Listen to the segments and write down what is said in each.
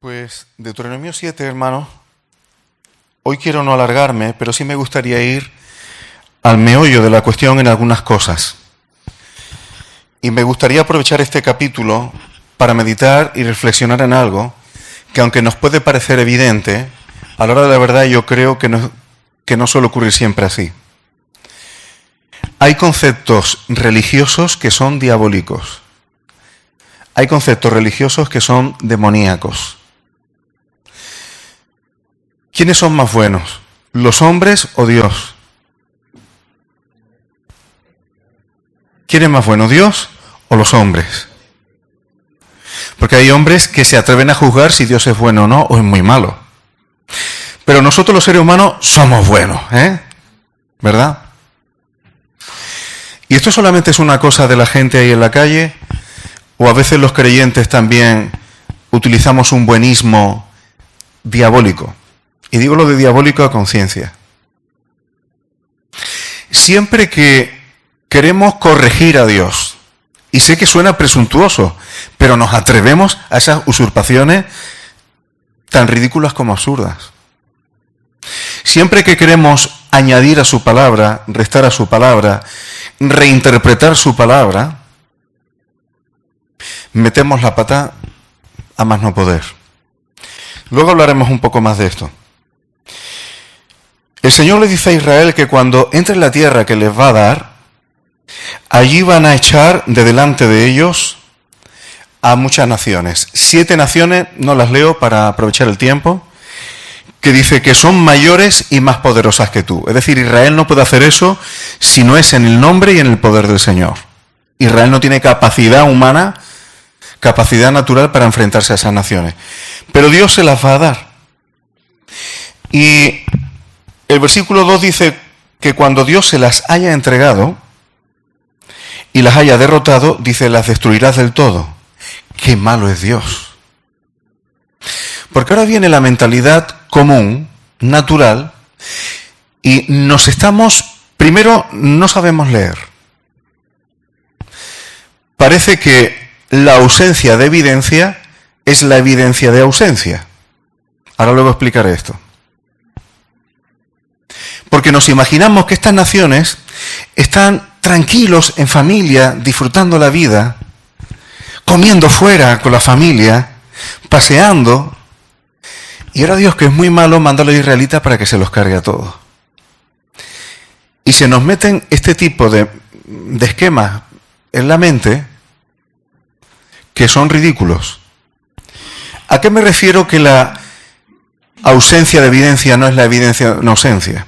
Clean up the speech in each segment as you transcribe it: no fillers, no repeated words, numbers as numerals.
Pues Deuteronomio 7, hermanos, hoy quiero no alargarme, pero sí me gustaría ir al meollo de la cuestión en algunas cosas. Y me gustaría aprovechar este capítulo para meditar y reflexionar en algo que, aunque nos puede parecer evidente, a la hora de la verdad yo creo que no suele ocurrir siempre así. Hay conceptos religiosos que son diabólicos. Hay conceptos religiosos que son demoníacos. ¿Quiénes son más buenos? ¿Los hombres o Dios? ¿Quién es más bueno, Dios o los hombres? Porque hay hombres que se atreven a juzgar si Dios es bueno o no, o es muy malo. Pero nosotros los seres humanos somos buenos, ¿verdad? Y esto solamente es una cosa de la gente ahí en la calle, o a veces los creyentes también utilizamos un buenismo diabólico. Y digo lo de diabólico a conciencia. Siempre que queremos corregir a Dios, y sé que suena presuntuoso, pero nos atrevemos a esas usurpaciones tan ridículas como absurdas. Siempre que queremos añadir a su palabra, restar a su palabra, reinterpretar su palabra, metemos la pata a más no poder. Luego hablaremos un poco más de esto. El Señor le dice a Israel que cuando entre en la tierra que les va a dar, allí van a echar de delante de ellos a muchas naciones. 7 naciones, no las leo para aprovechar el tiempo, que dice que son mayores y más poderosas que tú. Es decir, Israel no puede hacer eso si no es en el nombre y en el poder del Señor. Israel no tiene capacidad humana, capacidad natural para enfrentarse a esas naciones. Pero Dios se las va a dar. Y el versículo 2 dice que cuando Dios se las haya entregado y las haya derrotado, dice, las destruirás del todo. ¡Qué malo es Dios! Porque ahora viene la mentalidad común, natural, y primero, no sabemos leer. Parece que la ausencia de evidencia es la evidencia de ausencia. Ahora luego explicaré esto. Porque nos imaginamos que estas naciones están tranquilos en familia, disfrutando la vida, comiendo fuera con la familia, paseando. Y ahora Dios, que es muy malo, manda a los israelitas para que se los cargue a todos. Y se nos meten este tipo de esquemas en la mente que son ridículos. ¿A qué me refiero que la ausencia de evidencia no es la evidencia de una ausencia?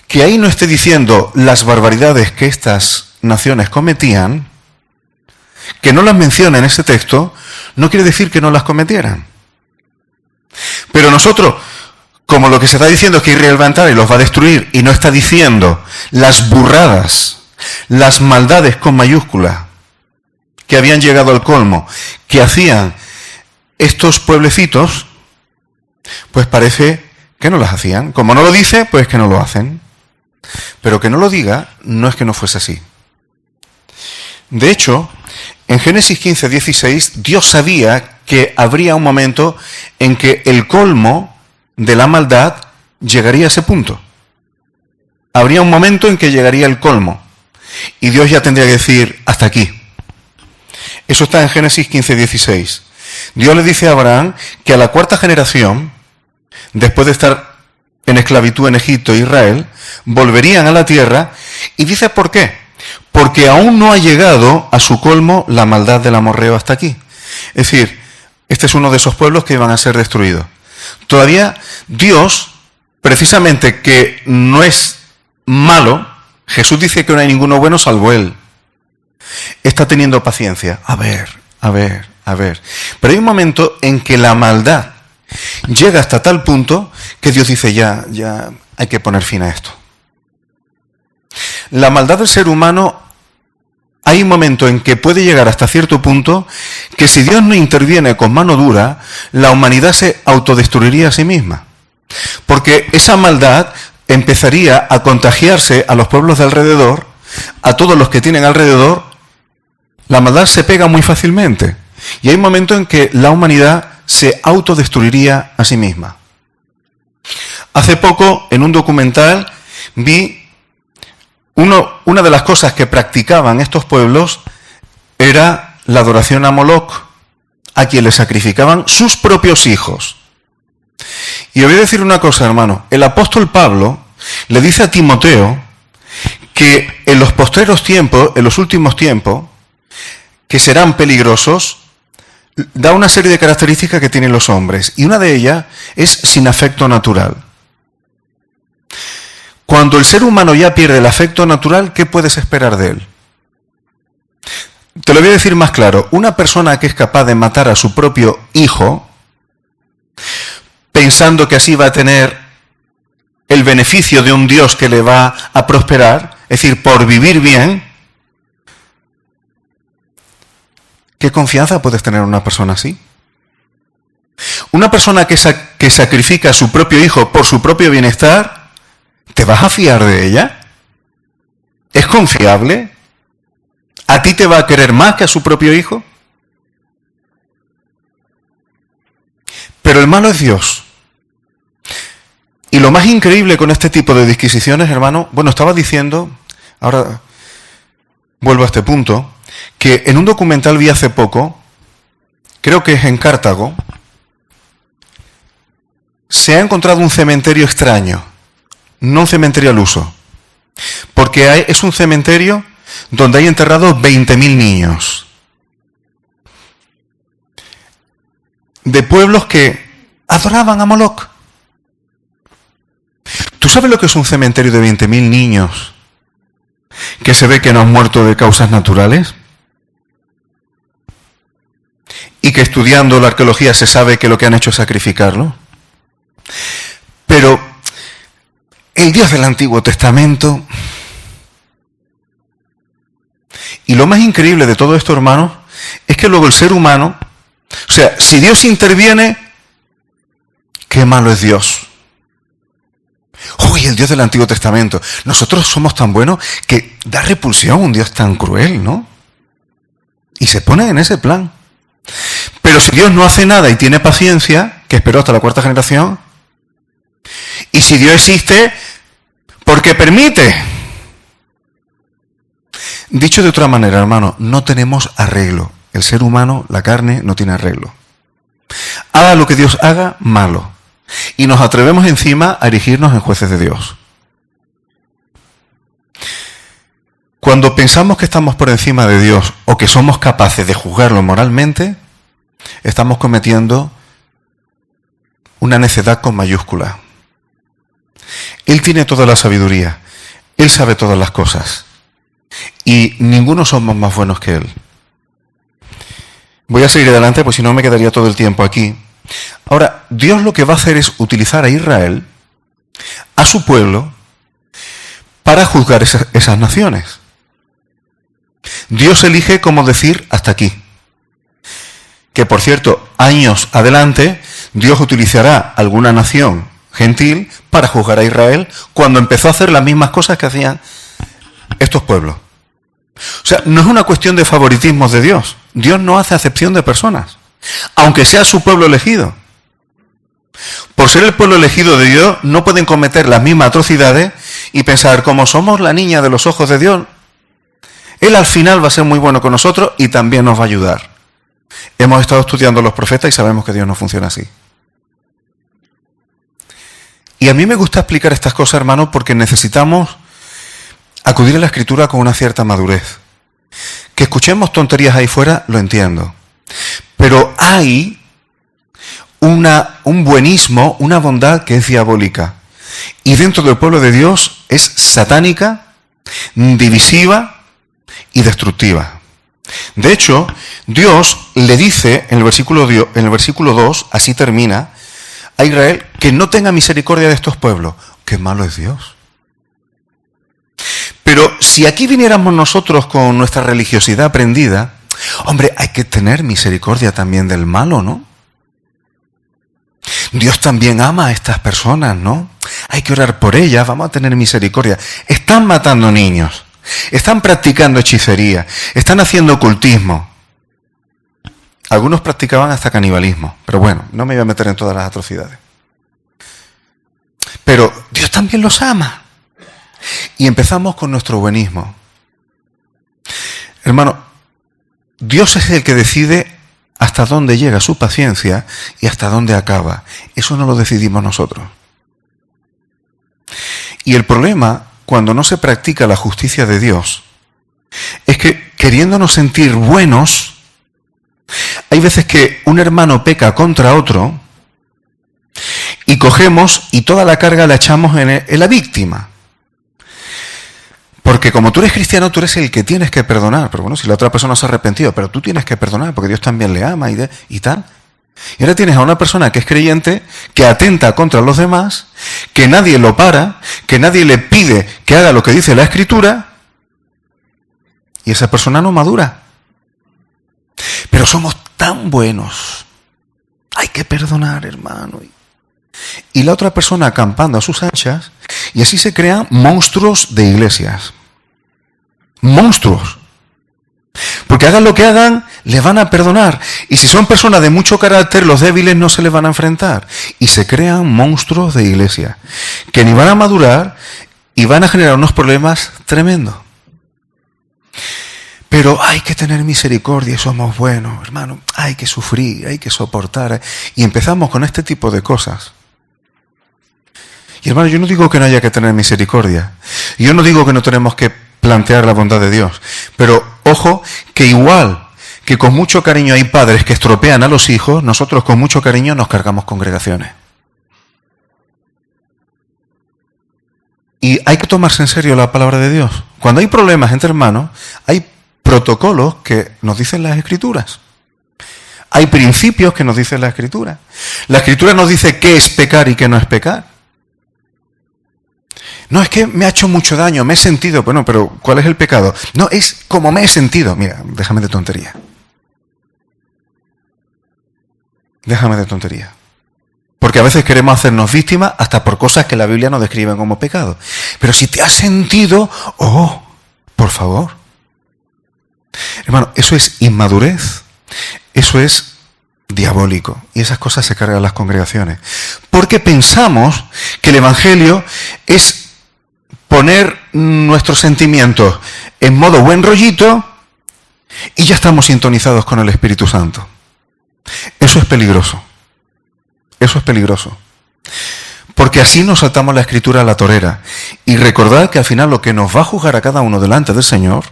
Que ahí no esté diciendo las barbaridades que estas naciones cometían, que no las menciona en ese texto, no quiere decir que no las cometieran. Pero nosotros, como lo que se está diciendo es que Israel va a entrar y los va a destruir, y no está diciendo las burradas, las maldades con mayúscula, que habían llegado al colmo, que hacían estos pueblecitos, pues parece que no las hacían. Como no lo dice, pues que no lo hacen. Pero que no lo diga no es que no fuese así. De hecho, en Génesis 15, 16, Dios sabía que habría un momento en que el colmo de la maldad llegaría a ese punto. Habría un momento en que llegaría el colmo. Y Dios ya tendría que decir, hasta aquí. Eso está en Génesis 15, 16. Dios le dice a Abraham que a la 4ª generación, después de estar en esclavitud en Egipto e Israel, volverían a la tierra, y dice ¿por qué? Porque aún no ha llegado a su colmo la maldad del amorreo hasta aquí. Es decir, este es uno de esos pueblos que iban a ser destruidos. Todavía Dios, precisamente que no es malo, Jesús dice que no hay ninguno bueno salvo Él, está teniendo paciencia. A ver. Pero hay un momento en que la maldad llega hasta tal punto que Dios dice ya hay que poner fin a esto. La maldad del ser humano, hay un momento en que puede llegar hasta cierto punto que si Dios no interviene con mano dura, la humanidad se autodestruiría a sí misma. Porque esa maldad empezaría a contagiarse a los pueblos de alrededor, a todos los que tienen alrededor. La maldad se pega muy fácilmente. y hay un momento en que la humanidad se autodestruiría a sí misma. Hace poco, en un documental, vi una de las cosas que practicaban estos pueblos era la adoración a Moloch, a quien le sacrificaban sus propios hijos. Y os voy a decir una cosa, hermano. El apóstol Pablo le dice a Timoteo que en los postreros tiempos, en los últimos tiempos, que serán peligrosos, da una serie de características que tienen los hombres. Y una de ellas es sin afecto natural. Cuando el ser humano ya pierde el afecto natural, ¿qué puedes esperar de él? Te lo voy a decir más claro. Una persona que es capaz de matar a su propio hijo, pensando que así va a tener el beneficio de un Dios que le va a prosperar, es decir, por vivir bien, ¿qué confianza puedes tener en una persona así? Una persona que sacrifica a su propio hijo por su propio bienestar, ¿te vas a fiar de ella? ¿Es confiable? ¿A ti te va a querer más que a su propio hijo? Pero el malo es Dios. Y lo más increíble con este tipo de disquisiciones, hermano, bueno, estaba diciendo, ahora vuelvo a este punto, que en un documental vi hace poco, creo que es en Cartago, se ha encontrado un cementerio extraño, no un cementerio al uso, porque es un cementerio donde hay enterrados 20.000 niños, de pueblos que adoraban a Moloch. ¿Tú sabes lo que es un cementerio de 20.000 niños que se ve que no han muerto de causas naturales? Y que estudiando la arqueología se sabe que lo que han hecho es sacrificarlo. Pero el Dios del Antiguo Testamento... Y lo más increíble de todo esto, hermanos, es que luego el ser humano... O sea, si Dios interviene, qué malo es Dios. Uy, el Dios del Antiguo Testamento. Nosotros somos tan buenos que da repulsión un Dios tan cruel, ¿no? Y se pone en ese plan. Pero si Dios no hace nada y tiene paciencia, que esperó hasta la 4ª generación, y si Dios existe, porque permite. Dicho de otra manera, hermano, no tenemos arreglo. El ser humano, la carne, no tiene arreglo. Haga lo que Dios haga, malo. Y nos atrevemos encima a erigirnos en jueces de Dios. Cuando pensamos que estamos por encima de Dios o que somos capaces de juzgarlo moralmente, estamos cometiendo una necedad con mayúscula. Él tiene toda la sabiduría. Él sabe todas las cosas. Y ninguno somos más buenos que Él. Voy a seguir adelante, pues si no me quedaría todo el tiempo aquí. Ahora, Dios lo que va a hacer es utilizar a Israel, a su pueblo, para juzgar esas naciones. Dios elige cómo decir hasta aquí. Que por cierto, años adelante, Dios utilizará alguna nación gentil para juzgar a Israel cuando empezó a hacer las mismas cosas que hacían estos pueblos. O sea, no es una cuestión de favoritismos de Dios. Dios no hace acepción de personas, aunque sea su pueblo elegido. Por ser el pueblo elegido de Dios, no pueden cometer las mismas atrocidades y pensar, como somos la niña de los ojos de Dios, Él al final va a ser muy bueno con nosotros y también nos va a ayudar. Hemos estado estudiando los profetas y sabemos que Dios no funciona así. Y a mí me gusta explicar estas cosas, hermano, porque necesitamos acudir a la Escritura con una cierta madurez. Que escuchemos tonterías ahí fuera, lo entiendo. Pero hay un buenismo, una bondad que es diabólica. Y dentro del pueblo de Dios es satánica, divisiva y destructiva. De hecho, Dios le dice en el versículo 2, así termina, a Israel, que no tenga misericordia de estos pueblos. ¡Qué malo es Dios! Pero si aquí viniéramos nosotros con nuestra religiosidad aprendida, hombre, hay que tener misericordia también del malo, ¿no? Dios también ama a estas personas, ¿no? Hay que orar por ellas, vamos a tener misericordia. Están matando niños, están practicando hechicería, están haciendo ocultismo. Algunos practicaban hasta canibalismo, pero bueno, no me voy a meter en todas las atrocidades. Pero Dios también los ama. Y empezamos con nuestro buenismo. Hermano, Dios es el que decide hasta dónde llega su paciencia y hasta dónde acaba. Eso no lo decidimos nosotros. Y el problema, cuando no se practica la justicia de Dios, es que queriéndonos sentir buenos, hay veces que un hermano peca contra otro y cogemos y toda la carga la echamos en la víctima. Porque como tú eres cristiano, tú eres el que tienes que perdonar. Pero bueno, si la otra persona se ha arrepentido, pero tú tienes que perdonar porque Dios también le ama y tal. Y ahora tienes a una persona que es creyente, que atenta contra los demás, que nadie lo para, que nadie le pide que haga lo que dice la Escritura, y esa persona no madura. Pero somos tan buenos. Hay que perdonar, hermano. Y la otra persona acampando a sus anchas, y así se crean monstruos de iglesias. Monstruos. Porque hagan lo que hagan, le van a perdonar. Y si son personas de mucho carácter, los débiles no se les van a enfrentar. Y se crean monstruos de iglesia, que ni van a madurar y van a generar unos problemas tremendos. Pero hay que tener misericordia y somos buenos, hermano. Hay que sufrir, hay que soportar. Y empezamos con este tipo de cosas. Y hermano, yo no digo que no haya que tener misericordia. Yo no digo que no tenemos que plantear la bondad de Dios. Pero ojo, que igual que con mucho cariño hay padres que estropean a los hijos, nosotros con mucho cariño nos cargamos congregaciones. Y hay que tomarse en serio la palabra de Dios. Cuando hay problemas entre hermanos, hay protocolos que nos dicen las Escrituras. Hay principios que nos dicen la Escritura. La Escritura nos dice qué es pecar y qué no es pecar. No, es que me ha hecho mucho daño, me he sentido. Bueno, pero ¿cuál es el pecado? No, es como me he sentido. Mira, déjame de tontería. Déjame de tontería. Porque a veces queremos hacernos víctimas hasta por cosas que la Biblia nos describe como pecado. Pero si te has sentido, oh, por favor. Hermano, eso es inmadurez. Eso es diabólico. Y esas cosas se cargan las congregaciones. Porque pensamos que el Evangelio es poner nuestros sentimientos en modo buen rollito y ya estamos sintonizados con el Espíritu Santo. Eso es peligroso. Eso es peligroso. Porque así nos saltamos la Escritura a la torera. Y recordad que al final lo que nos va a juzgar a cada uno delante del Señor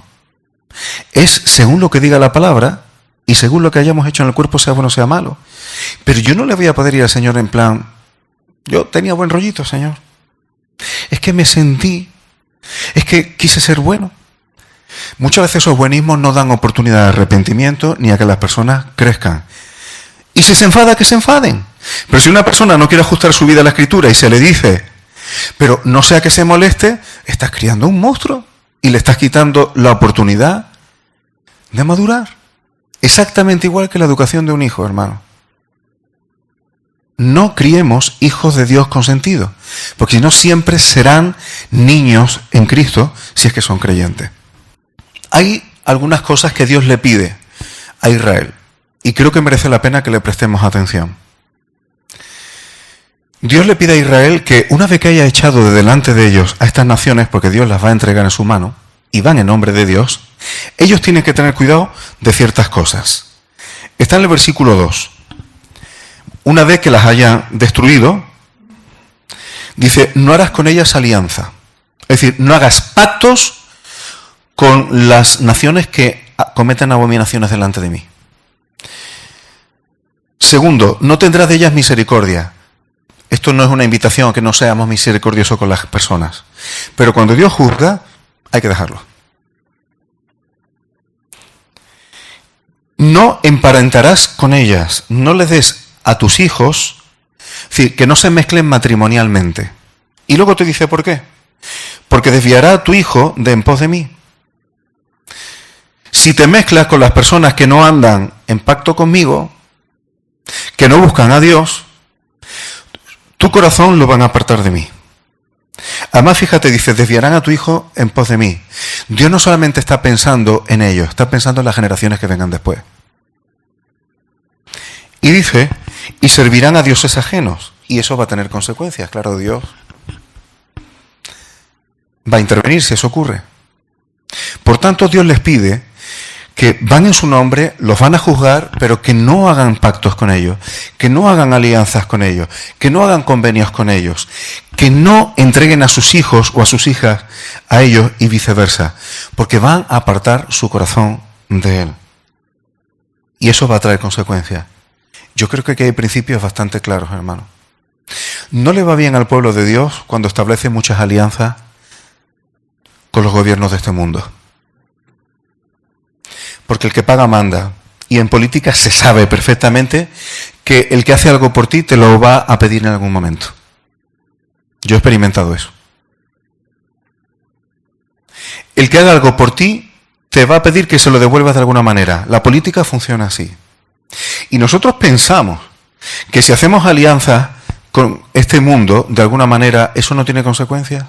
es según lo que diga la palabra y según lo que hayamos hecho en el cuerpo, sea bueno o sea malo. Pero yo no le voy a poder ir al Señor en plan, yo tenía buen rollito, Señor. Es que me sentí, es que quise ser bueno. Muchas veces esos buenismos no dan oportunidad de arrepentimiento ni a que las personas crezcan. Y si se enfada, que se enfaden. Pero si una persona no quiere ajustar su vida a la Escritura y se le dice, pero no sea que se moleste, estás criando un monstruo y le estás quitando la oportunidad de madurar. Exactamente igual que la educación de un hijo, hermano. No criemos hijos de Dios consentidos, porque si no siempre serán niños en Cristo si es que son creyentes. Hay algunas cosas que Dios le pide a Israel y creo que merece la pena que le prestemos atención. Dios le pide a Israel que una vez que haya echado de delante de ellos a estas naciones, porque Dios las va a entregar en su mano y van en nombre de Dios, ellos tienen que tener cuidado de ciertas cosas. Está en el versículo 2. Una vez que las haya destruido, dice, no harás con ellas alianza. Es decir, no hagas pactos con las naciones que cometen abominaciones delante de mí. Segundo, no tendrás de ellas misericordia. Esto no es una invitación a que no seamos misericordiosos con las personas. Pero cuando Dios juzga, hay que dejarlo. No emparentarás con ellas, no les des a tus hijos, es decir, que no se mezclen matrimonialmente. Y luego te dice por qué. Porque desviará a tu hijo de en pos de mí. Si te mezclas con las personas que no andan en pacto conmigo, que no buscan a Dios, tu corazón lo van a apartar de mí. Además, fíjate, dice, desviarán a tu hijo en pos de mí. Dios no solamente está pensando en ellos, está pensando en las generaciones que vengan después. Y dice, y servirán a dioses ajenos. Y eso va a tener consecuencias, claro, Dios va a intervenir si eso ocurre. Por tanto, Dios les pide que van en su nombre, los van a juzgar, pero que no hagan pactos con ellos, que no hagan alianzas con ellos, que no hagan convenios con ellos, que no entreguen a sus hijos o a sus hijas a ellos y viceversa, porque van a apartar su corazón de Él. Y eso va a traer consecuencias. Yo creo que aquí hay principios bastante claros, hermano. No le va bien al pueblo de Dios cuando establece muchas alianzas con los gobiernos de este mundo. Porque el que paga manda. Y en política se sabe perfectamente que el que hace algo por ti te lo va a pedir en algún momento. Yo he experimentado eso. El que haga algo por ti te va a pedir que se lo devuelvas de alguna manera. La política funciona así. Y nosotros pensamos que si hacemos alianzas con este mundo, de alguna manera, ¿eso no tiene consecuencias?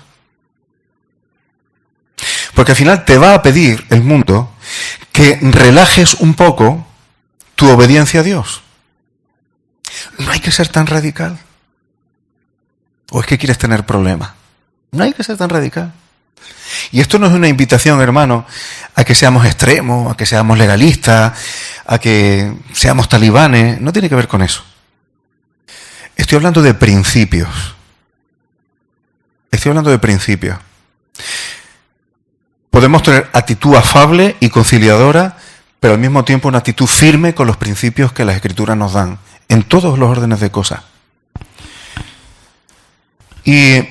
Porque al final te va a pedir el mundo que relajes un poco tu obediencia a Dios. No hay que ser tan radical. ¿O es que quieres tener problemas? No hay que ser tan radical. Y esto no es una invitación, hermano, a que seamos extremos, a que seamos legalistas, a que seamos talibanes. No tiene que ver con eso. Estoy hablando de principios. Estoy hablando de principios. Podemos tener actitud afable y conciliadora, pero al mismo tiempo una actitud firme con los principios que las Escrituras nos dan, en todos los órdenes de cosas. Y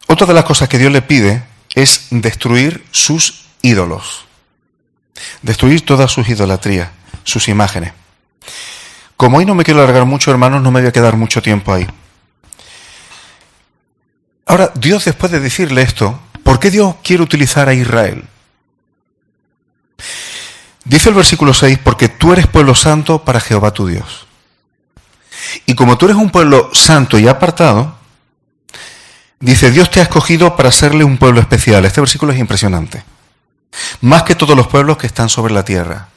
otra de las cosas que Dios le pide es destruir sus ídolos. Destruir todas sus idolatrías, sus imágenes. Como hoy no me quiero alargar mucho, hermanos, no me voy a quedar mucho tiempo ahí. Ahora, Dios, después de decirle esto, ¿por qué Dios quiere utilizar a Israel? Dice el versículo 6, porque tú eres pueblo santo para Jehová tu Dios. Y como tú eres un pueblo santo y apartado, dice, Dios te ha escogido para serle un pueblo especial. Este versículo es impresionante. Más que todos los pueblos que están sobre la tierra.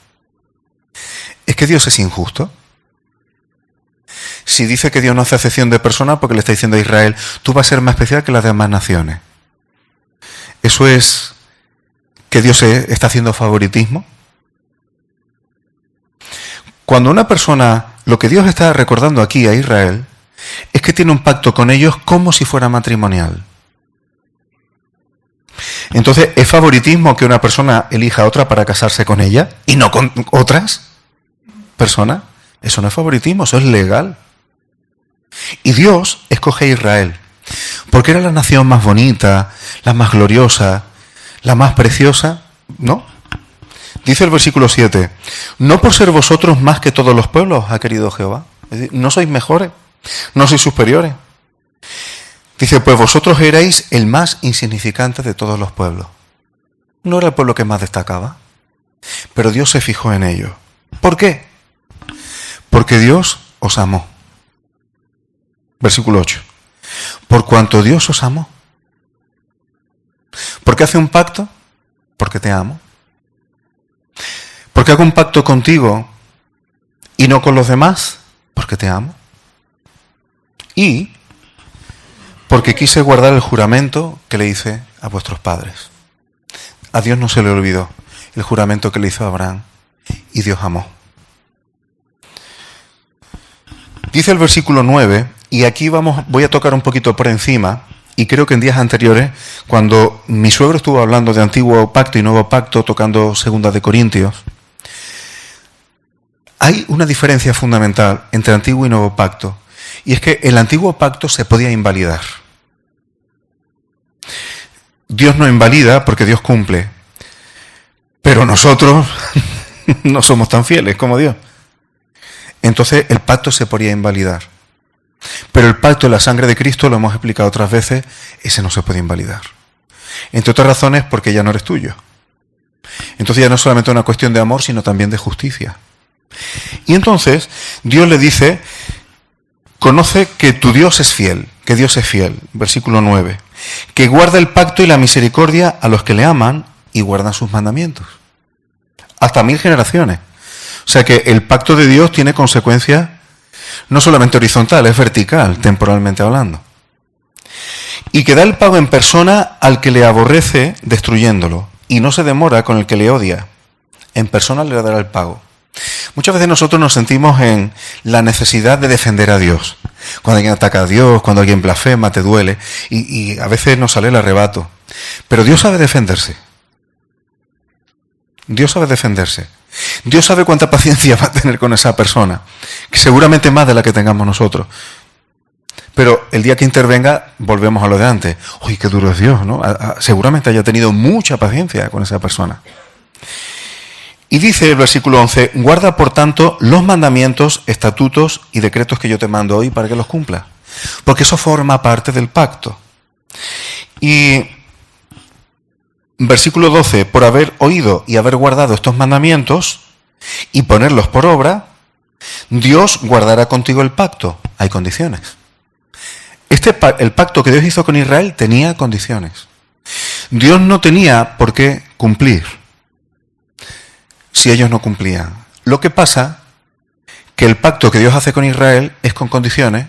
¿Es que Dios es injusto? Si dice que Dios no hace acepción de personas, porque le está diciendo a Israel, tú vas a ser más especial que las demás naciones. ¿Eso es que Dios está haciendo favoritismo? Cuando una persona, lo que Dios está recordando aquí a Israel, es que tiene un pacto con ellos como si fuera matrimonial. Entonces, ¿es favoritismo que una persona elija a otra para casarse con ella y no con otras personas? Eso no es favoritismo, eso es legal. Y Dios escoge a Israel, porque era la nación más bonita, la más gloriosa, la más preciosa, ¿no? Dice el versículo 7, no por ser vosotros más que todos los pueblos, ha querido Jehová. Es decir, no sois mejores, no sois superiores. Dice, pues vosotros erais el más insignificante de todos los pueblos. No era el pueblo que más destacaba, pero Dios se fijó en ellos. ¿Por qué? Porque Dios os amó. Versículo 8. Por cuanto Dios os amó. ¿Por qué hace un pacto? Porque te amo. ¿Por qué hago un pacto contigo y no con los demás? Porque te amo. Y porque quise guardar el juramento que le hice a vuestros padres. A Dios no se le olvidó el juramento que le hizo a Abraham y Dios amó. Dice el versículo 9, y aquí voy a tocar un poquito por encima, y creo que en días anteriores, cuando mi suegro estuvo hablando de Antiguo Pacto y Nuevo Pacto, tocando 2 de Corintios, hay una diferencia fundamental entre Antiguo y Nuevo Pacto, y es que el Antiguo Pacto se podía invalidar. Dios no invalida porque Dios cumple, pero nosotros no somos tan fieles como Dios. Entonces el pacto se podía invalidar. Pero el pacto de la sangre de Cristo, lo hemos explicado otras veces, ese no se puede invalidar. Entre otras razones porque ya no eres tuyo. Entonces ya no es solamente una cuestión de amor, sino también de justicia. Y entonces Dios le dice, conoce que tu Dios es fiel, que Dios es fiel, versículo 9, que guarda el pacto y la misericordia a los que le aman y guardan sus mandamientos. Hasta 1000 generaciones. O O sea que el pacto de Dios tiene consecuencias no solamente horizontal, es vertical, temporalmente hablando. Y que da el pago en persona al que le aborrece destruyéndolo. Y no se demora con el que le odia. En persona le dará el pago. Muchas veces nosotros nos sentimos en la necesidad de defender a Dios. Cuando alguien ataca a Dios, cuando alguien blasfema, te duele. Y a veces nos sale el arrebato. Pero Dios sabe defenderse. Dios sabe defenderse. Dios sabe cuánta paciencia va a tener con esa persona, que seguramente más de la que tengamos nosotros. Pero el día que intervenga, volvemos a lo de antes. Uy, qué duro es Dios, ¿no? Seguramente haya tenido mucha paciencia con esa persona. Y dice el versículo 11, guarda por tanto los mandamientos, estatutos y decretos que yo te mando hoy para que los cumplas. Porque eso forma parte del pacto. Y versículo 12, por haber oído y haber guardado estos mandamientos y ponerlos por obra, Dios guardará contigo el pacto. Hay condiciones. El pacto que Dios hizo con Israel tenía condiciones. Dios no tenía por qué cumplir si ellos no cumplían. Lo que pasa que el pacto que Dios hace con Israel es con condiciones,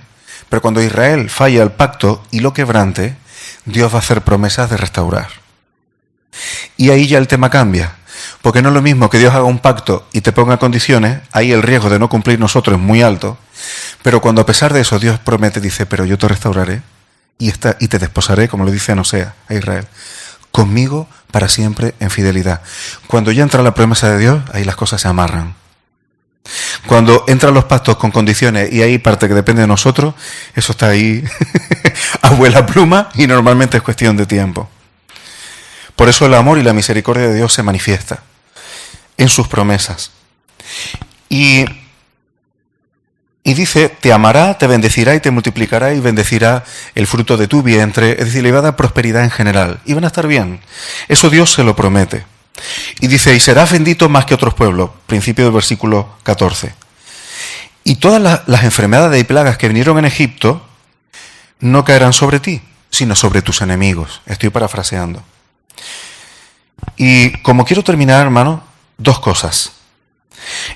pero cuando Israel falla el pacto y lo quebrante, Dios va a hacer promesas de restaurar. Y ahí ya el tema cambia, porque no es lo mismo que Dios haga un pacto y te ponga condiciones, ahí el riesgo de no cumplir nosotros es muy alto, pero cuando a pesar de eso Dios promete, dice, pero yo te restauraré y te desposaré, como le dice a Osea, a Israel, conmigo para siempre en fidelidad. Cuando ya entra la promesa de Dios, ahí las cosas se amarran. Cuando entran los pactos con condiciones y hay parte que depende de nosotros, eso está ahí a vuela pluma y normalmente es cuestión de tiempo. Por eso el amor y la misericordia de Dios se manifiesta en sus promesas. Y dice, te amará, te bendecirá y te multiplicará y bendecirá el fruto de tu vientre. Es decir, le va a dar prosperidad en general. Y van a estar bien. Eso Dios se lo promete. Y dice, y serás bendito más que otros pueblos. Principio del versículo 14. Y todas las enfermedades y plagas que vinieron en Egipto no caerán sobre ti, sino sobre tus enemigos. Estoy parafraseando. Y como quiero terminar, hermano, dos cosas.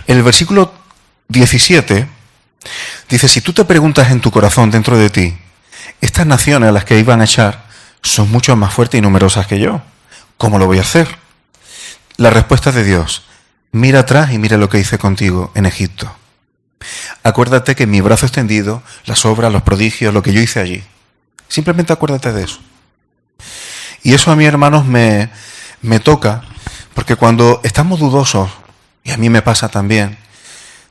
El versículo 17 dice, si tú te preguntas en tu corazón dentro de ti, estas naciones a las que iban a echar son mucho más fuertes y numerosas que yo. ¿Cómo lo voy a hacer? La respuesta de Dios, mira atrás y mira lo que hice contigo en Egipto. Acuérdate que mi brazo extendido, las obras, los prodigios, lo que yo hice allí. Simplemente acuérdate de eso. Y eso a mí, hermanos, me toca, porque cuando estamos dudosos, y a mí me pasa también,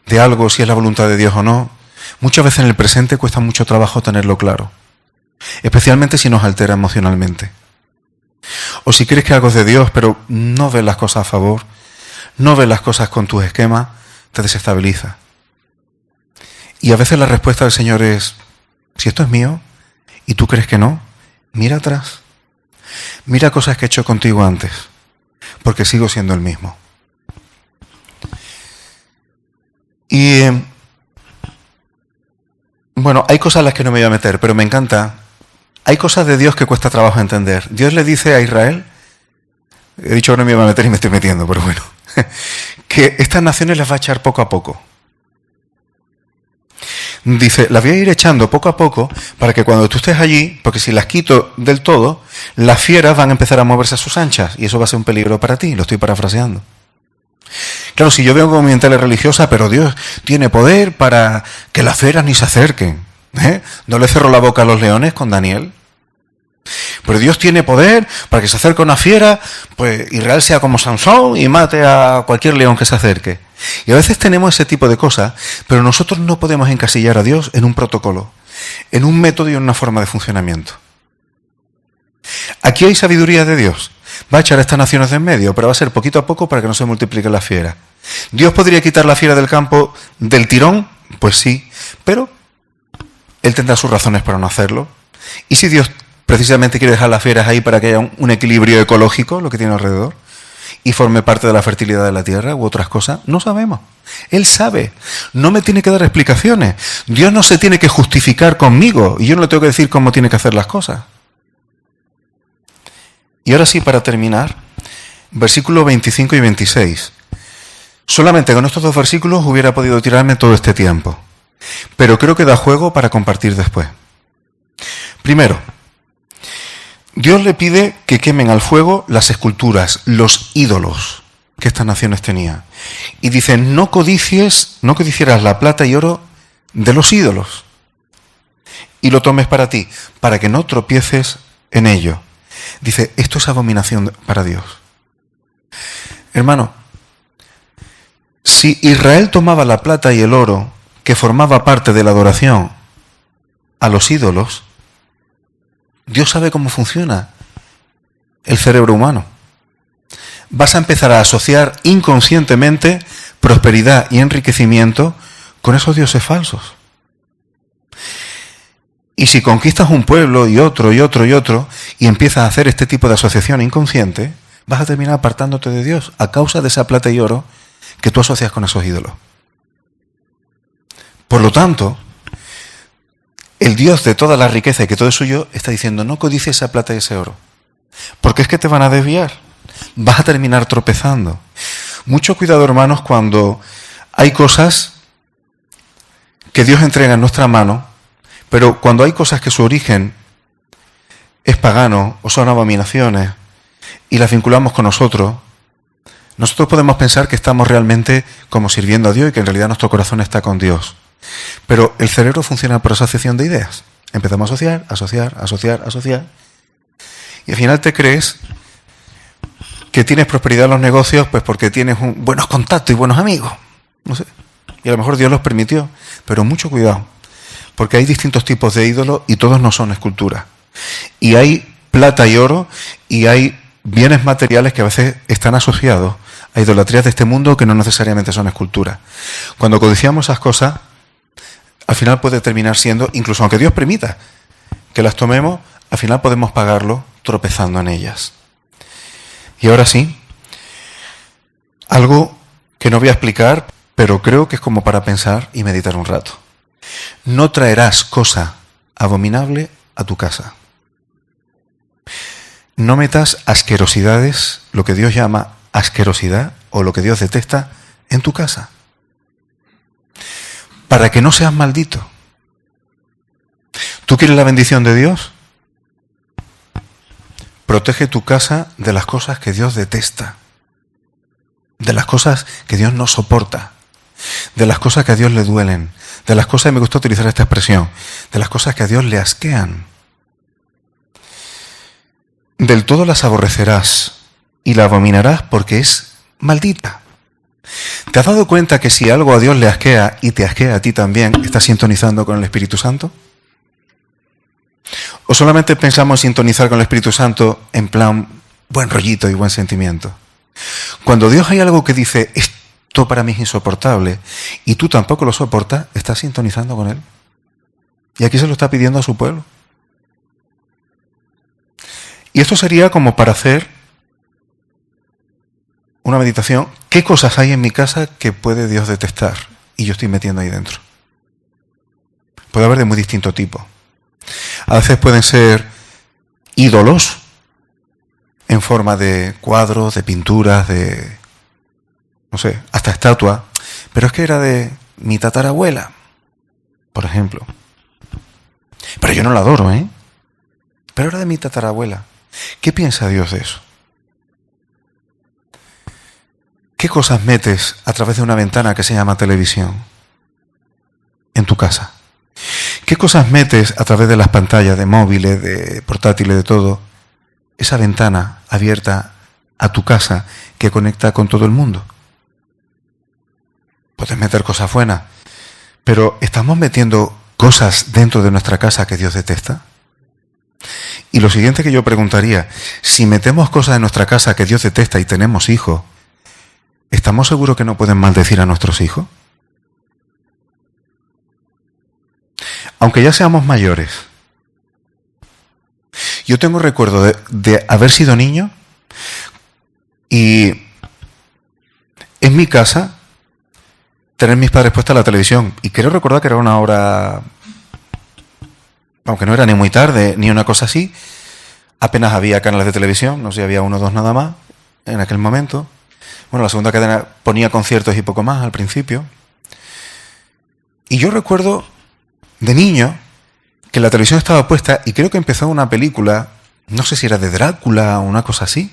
de algo, si es la voluntad de Dios o no, muchas veces en el presente cuesta mucho trabajo tenerlo claro, especialmente si nos altera emocionalmente. O si crees que algo es de Dios, pero no ves las cosas a favor, no ves las cosas con tus esquemas, te desestabiliza. Y a veces la respuesta del Señor es, si esto es mío, y tú crees que no, mira atrás. Mira cosas que he hecho contigo antes, porque sigo siendo el mismo. Y bueno, hay cosas a las que no me voy a meter, pero me encanta. Hay cosas de Dios que cuesta trabajo entender. Dios le dice a Israel, he dicho que no me iba a meter y me estoy metiendo, pero bueno, que estas naciones las va a echar poco a poco. Dice, las voy a ir echando poco a poco para que cuando tú estés allí, porque si las quito del todo, las fieras van a empezar a moverse a sus anchas y eso va a ser un peligro para ti, lo estoy parafraseando. Claro, si yo vengo con mi mentalidad religiosa, pero Dios tiene poder para que las fieras ni se acerquen. ¿No le cerró la boca a los leones con Daniel? Pero Dios tiene poder para que se acerque una fiera, pues Israel sea como Sansón y mate a cualquier león que se acerque. Y a veces tenemos ese tipo de cosas, pero nosotros no podemos encasillar a Dios en un protocolo, en un método y en una forma de funcionamiento. Aquí hay sabiduría de Dios. Va a echar a estas naciones de en medio, pero va a ser poquito a poco para que no se multipliquen las fieras. ¿Dios podría quitar la fiera del campo del tirón? Pues sí, pero Él tendrá sus razones para no hacerlo. Y si Dios precisamente quiere dejar las fieras ahí para que haya un equilibrio ecológico, lo que tiene alrededor, y forme parte de la fertilidad de la tierra u otras cosas, no sabemos. Él sabe. No me tiene que dar explicaciones. Dios no se tiene que justificar conmigo y yo no le tengo que decir cómo tiene que hacer las cosas. Y ahora sí, para terminar, versículos 25 y 26. Solamente con estos 2 versículos hubiera podido tirarme todo este tiempo, pero creo que da juego para compartir después. Primero, Dios le pide que quemen al fuego las esculturas, los ídolos que estas naciones tenían. Y dice, no codicieras la plata y oro de los ídolos y lo tomes para ti, para que no tropieces en ello. Dice, esto es abominación para Dios. Hermano, si Israel tomaba la plata y el oro que formaba parte de la adoración a los ídolos, Dios sabe cómo funciona el cerebro humano. Vas a empezar a asociar inconscientemente prosperidad y enriquecimiento con esos dioses falsos. Y si conquistas un pueblo y otro y otro y otro y empiezas a hacer este tipo de asociación inconsciente, vas a terminar apartándote de Dios a causa de esa plata y oro que tú asocias con esos ídolos. Por lo tanto, el Dios de toda la riqueza y que todo es suyo está diciendo, no codicies esa plata y ese oro, porque es que te van a desviar, vas a terminar tropezando. Mucho cuidado, hermanos, cuando hay cosas que Dios entrega en nuestra mano, pero cuando hay cosas que su origen es pagano o son abominaciones y las vinculamos con nosotros podemos pensar que estamos realmente como sirviendo a Dios y que en realidad nuestro corazón está con Dios. Pero el cerebro funciona por asociación de ideas. Empezamos a asociar, y al final te crees que tienes prosperidad en los negocios pues porque tienes buenos contactos y buenos amigos. No sé. Y a lo mejor Dios los permitió, pero mucho cuidado, porque hay distintos tipos de ídolos y todos no son esculturas. Y hay plata y oro y hay bienes materiales que a veces están asociados a idolatrías de este mundo que no necesariamente son esculturas. Cuando codiciamos esas cosas, al final puede terminar siendo, incluso aunque Dios permita que las tomemos, al final podemos pagarlo tropezando en ellas. Y ahora sí, algo que no voy a explicar, pero creo que es como para pensar y meditar un rato. No traerás cosa abominable a tu casa. No metas asquerosidades, lo que Dios llama asquerosidad o lo que Dios detesta, en tu casa, para que no seas maldito. ¿Tú quieres la bendición de Dios? Protege tu casa de las cosas que Dios detesta, de las cosas que Dios no soporta, de las cosas que a Dios le duelen, de las cosas, me gusta utilizar esta expresión, de las cosas que a Dios le asquean. Del todo las aborrecerás y la abominarás porque es maldita. ¿Te has dado cuenta que si algo a Dios le asquea y te asquea a ti también, estás sintonizando con el Espíritu Santo? ¿O solamente pensamos en sintonizar con el Espíritu Santo en plan buen rollito y buen sentimiento? Cuando Dios hay algo que dice, esto para mí es insoportable, y tú tampoco lo soportas, estás sintonizando con Él. Y aquí se lo está pidiendo a su pueblo. Y esto sería como para hacer una meditación. ¿Qué cosas hay en mi casa que puede Dios detestar? Y yo estoy metiendo ahí dentro. Puede haber de muy distinto tipo. A veces pueden ser ídolos en forma de cuadros, de pinturas, de, no sé, hasta estatuas. Pero es que era de mi tatarabuela, por ejemplo. Pero yo no la adoro, ¿eh? Pero era de mi tatarabuela. ¿Qué piensa Dios de eso? ¿Qué cosas metes a través de una ventana que se llama televisión en tu casa? ¿Qué cosas metes a través de las pantallas de móviles, de portátiles, de todo? Esa ventana abierta a tu casa que conecta con todo el mundo. Puedes meter cosas buenas, pero ¿estamos metiendo cosas dentro de nuestra casa que Dios detesta? Y lo siguiente que yo preguntaría, si metemos cosas en nuestra casa que Dios detesta y tenemos hijos, ¿estamos seguros que no pueden maldecir a nuestros hijos? Aunque ya seamos mayores. Yo tengo recuerdo de haber sido niño y en mi casa tener mis padres puesta la televisión. Y quiero recordar que era una hora, aunque no era ni muy tarde ni una cosa así, apenas había canales de televisión, no sé, había 1 o 2 nada más en aquel momento. Bueno, la segunda cadena ponía conciertos y poco más al principio. Y yo recuerdo de niño que la televisión estaba puesta y creo que empezó una película, no sé si era de Drácula o una cosa así.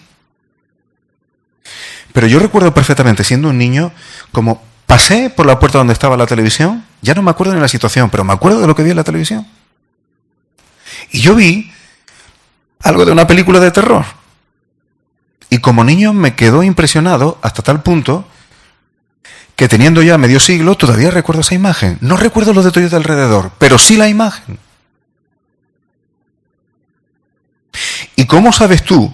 Pero yo recuerdo perfectamente, siendo un niño, como pasé por la puerta donde estaba la televisión, ya no me acuerdo ni la situación, pero me acuerdo de lo que vi en la televisión. Y yo vi algo de una película de terror. Y como niño me quedó impresionado hasta tal punto que teniendo ya medio siglo todavía recuerdo esa imagen. No recuerdo los detalles de alrededor, pero sí la imagen. ¿Y cómo sabes tú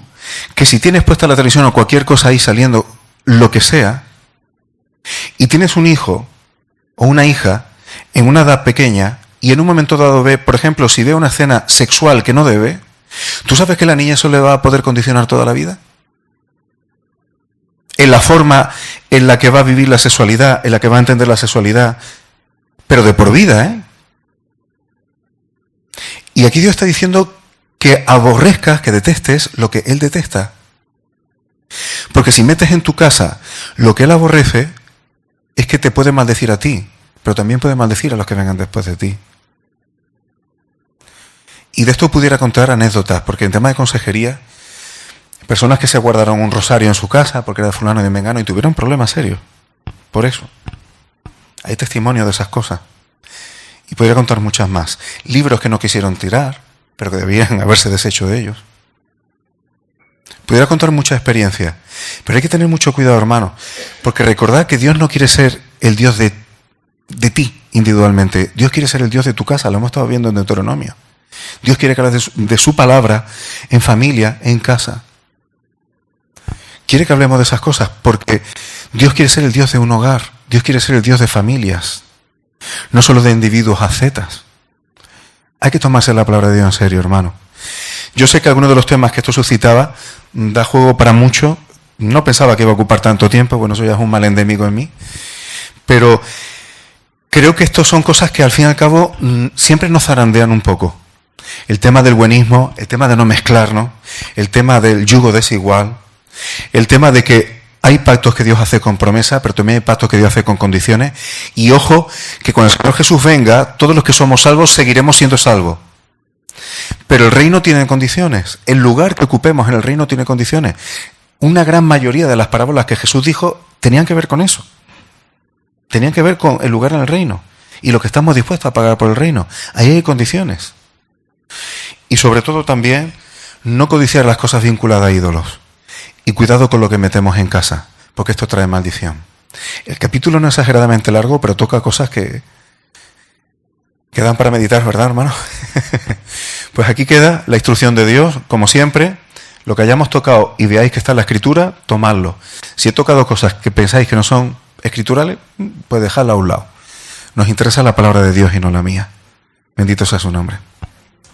que si tienes puesta la televisión o cualquier cosa ahí saliendo, lo que sea, y tienes un hijo o una hija en una edad pequeña y en un momento dado ve, por ejemplo, si ve una escena sexual que no debe, ¿tú sabes que la niña eso le va a poder condicionar toda la vida? En la forma en la que va a vivir la sexualidad, en la que va a entender la sexualidad, pero de por vida, ¿eh? Y aquí Dios está diciendo que aborrezcas, que detestes lo que Él detesta. Porque si metes en tu casa lo que Él aborrece, es que te puede maldecir a ti, pero también puede maldecir a los que vengan después de ti. Y de esto pudiera contar anécdotas, porque en tema de consejería, personas que se guardaron un rosario en su casa porque era de fulano y de mengano y tuvieron problemas serios. Por eso. Hay testimonio de esas cosas. Y podría contar muchas más. Libros que no quisieron tirar, pero que debían haberse deshecho de ellos. Pudiera contar mucha experiencia. Pero hay que tener mucho cuidado, hermano. Porque recordad que Dios no quiere ser el Dios de ti individualmente. Dios quiere ser el Dios de tu casa. Lo hemos estado viendo en Deuteronomio. Dios quiere que hables de su palabra en familia, en casa. Quiere que hablemos de esas cosas porque Dios quiere ser el Dios de un hogar. Dios quiere ser el Dios de familias. No solo de individuos ascetas. Hay que tomarse la palabra de Dios en serio, hermano. Yo sé que algunos de los temas que esto suscitaba da juego para mucho. No pensaba que iba a ocupar tanto tiempo. Bueno, eso ya es un mal endémico en mí. Pero creo que estos son cosas que al fin y al cabo siempre nos zarandean un poco. El tema del buenismo, el tema de no mezclarnos, el tema del yugo desigual, el tema de que hay pactos que Dios hace con promesa, pero también hay pactos que Dios hace con condiciones. Y ojo, que cuando el Señor Jesús venga, todos los que somos salvos seguiremos siendo salvos. Pero el reino tiene condiciones. El lugar que ocupemos en el reino tiene condiciones. Una gran mayoría de las parábolas que Jesús dijo tenían que ver con eso. Tenían que ver con el lugar en el reino. Y lo que estamos dispuestos a pagar por el reino. Ahí hay condiciones. Y sobre todo también, no codiciar las cosas vinculadas a ídolos. Y cuidado con lo que metemos en casa, porque esto trae maldición. El capítulo no es exageradamente largo, pero toca cosas que dan para meditar, ¿verdad, hermano? Pues aquí queda la instrucción de Dios, como siempre. Lo que hayamos tocado y veáis que está en la Escritura, tomadlo. Si he tocado cosas que pensáis que no son escriturales, pues dejadla a un lado. Nos interesa la palabra de Dios y no la mía. Bendito sea su nombre.